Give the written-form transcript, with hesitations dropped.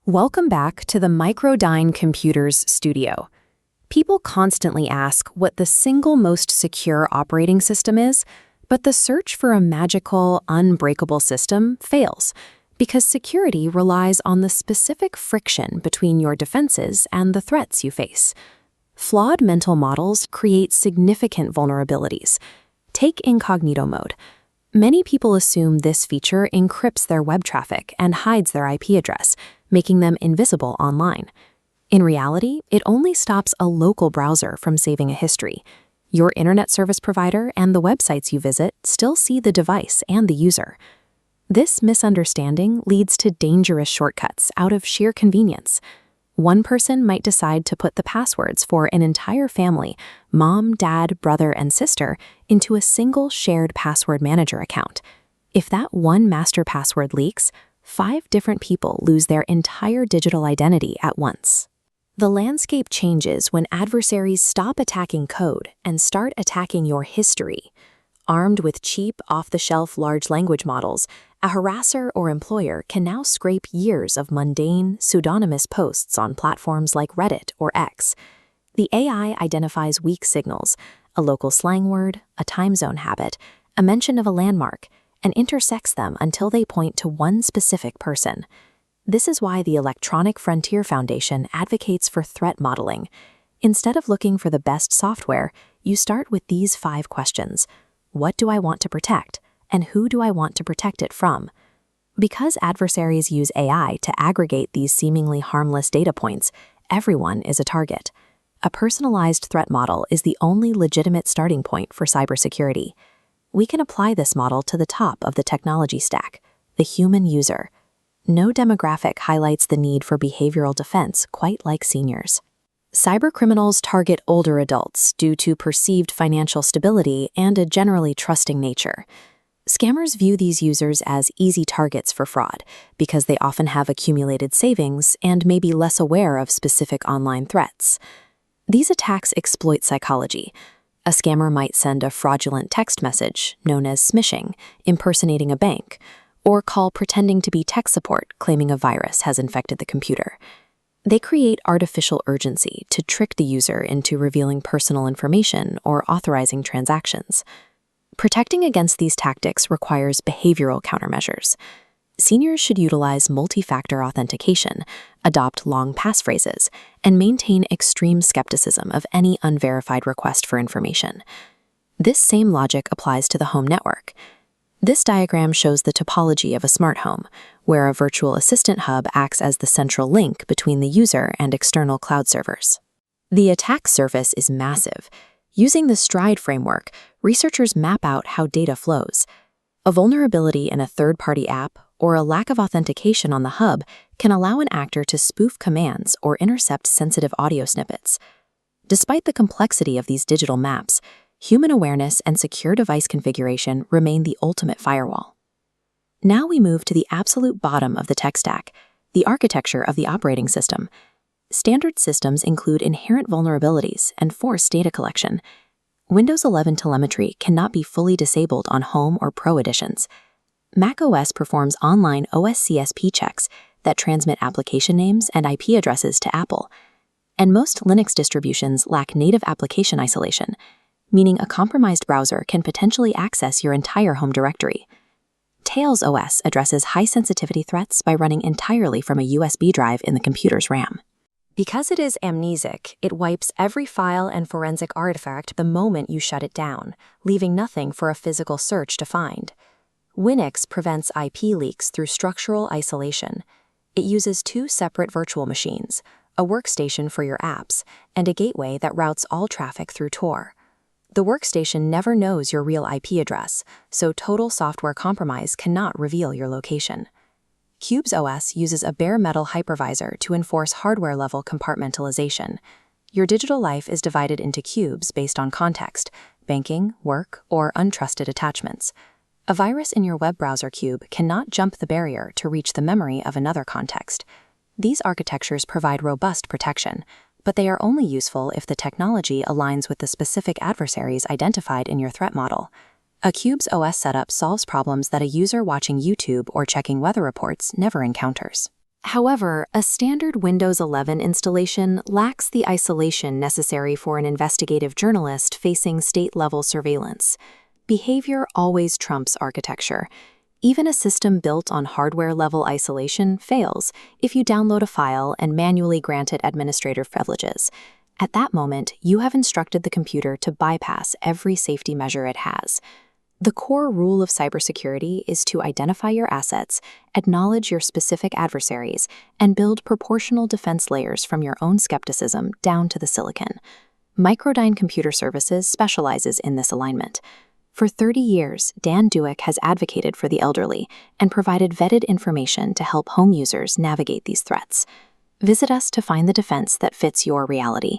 Welcome back to the Microdyne Computers studio. People constantly ask what the single most secure operating system is, but the search for a magical, unbreakable system fails because security relies on the specific friction between your defenses and the threats you face. Flawed mental models create significant vulnerabilities. Take incognito mode. Many people assume this feature encrypts their web traffic and hides their IP address, making them invisible online. In reality, it only stops a local browser from saving a history. Your internet service provider and the websites you visit still see the device and the user. This misunderstanding leads to dangerous shortcuts out of sheer convenience. One person might decide to put the passwords for an entire family, mom, dad, brother, and sister, into a single shared password manager account. If that one master password leaks, 5 different people lose their entire digital identity at once. The landscape changes when adversaries stop attacking code and start attacking your history. Armed with cheap, off-the-shelf large language models, a harasser or employer can now scrape years of mundane, pseudonymous posts on platforms like Reddit or X. The AI identifies weak signals, a local slang word, a time zone habit, a mention of a landmark, and intersects them until they point to one specific person. This is why the Electronic Frontier Foundation advocates for threat modeling. Instead of looking for the best software, you start with these 5 questions. What do I want to protect? And who do I want to protect it from? Because adversaries use AI to aggregate these seemingly harmless data points, everyone is a target. A personalized threat model is the only legitimate starting point for cybersecurity. We can apply this model to the top of the technology stack, the human user. No demographic highlights the need for behavioral defense quite like seniors. Cybercriminals target older adults due to perceived financial stability and a generally trusting nature. Scammers view these users as easy targets for fraud because they often have accumulated savings and may be less aware of specific online threats. These attacks exploit psychology. A scammer might send a fraudulent text message, known as smishing, impersonating a bank, or call pretending to be tech support, claiming a virus has infected the computer. They create artificial urgency to trick the user into revealing personal information or authorizing transactions. Protecting against these tactics requires behavioral countermeasures. Seniors should utilize multi-factor authentication, adopt long passphrases, and maintain extreme skepticism of any unverified request for information. This same logic applies to the home network. This diagram shows the topology of a smart home, where a virtual assistant hub acts as the central link between the user and external cloud servers. The attack surface is massive. Using the STRIDE framework, researchers map out how data flows. A vulnerability in a third-party app or a lack of authentication on the hub can allow an actor to spoof commands or intercept sensitive audio snippets. Despite the complexity of these digital maps, human awareness and secure device configuration remain the ultimate firewall. Now we move to the absolute bottom of the tech stack, the architecture of the operating system. Standard systems include inherent vulnerabilities and forced data collection. Windows 11 telemetry cannot be fully disabled on Home or Pro editions. macOS performs online OSCSP checks that transmit application names and IP addresses to Apple. And most Linux distributions lack native application isolation, meaning a compromised browser can potentially access your entire home directory. Tails OS addresses high-sensitivity threats by running entirely from a USB drive in the computer's RAM. Because it is amnesic, it wipes every file and forensic artifact the moment you shut it down, leaving nothing for a physical search to find. Winx prevents IP leaks through structural isolation. It uses 2 separate virtual machines, a workstation for your apps, and a gateway that routes all traffic through Tor. The workstation never knows your real IP address, so total software compromise cannot reveal your location. Qubes OS uses a bare metal hypervisor to enforce hardware-level compartmentalization. Your digital life is divided into cubes based on context, banking, work, or untrusted attachments. A virus in your web browser cube cannot jump the barrier to reach the memory of another context. These architectures provide robust protection, but they are only useful if the technology aligns with the specific adversaries identified in your threat model. A Qubes OS setup solves problems that a user watching YouTube or checking weather reports never encounters. However, a standard Windows 11 installation lacks the isolation necessary for an investigative journalist facing state-level surveillance. Behavior always trumps architecture. Even a system built on hardware-level isolation fails if you download a file and manually grant it administrator privileges. At that moment, you have instructed the computer to bypass every safety measure it has. The core rule of cybersecurity is to identify your assets, acknowledge your specific adversaries, and build proportional defense layers from your own skepticism down to the silicon. Microdyne Computer Services specializes in this alignment. For 30 years, Dan Dueck has advocated for the elderly and provided vetted information to help home users navigate these threats. Visit us to find the defense that fits your reality.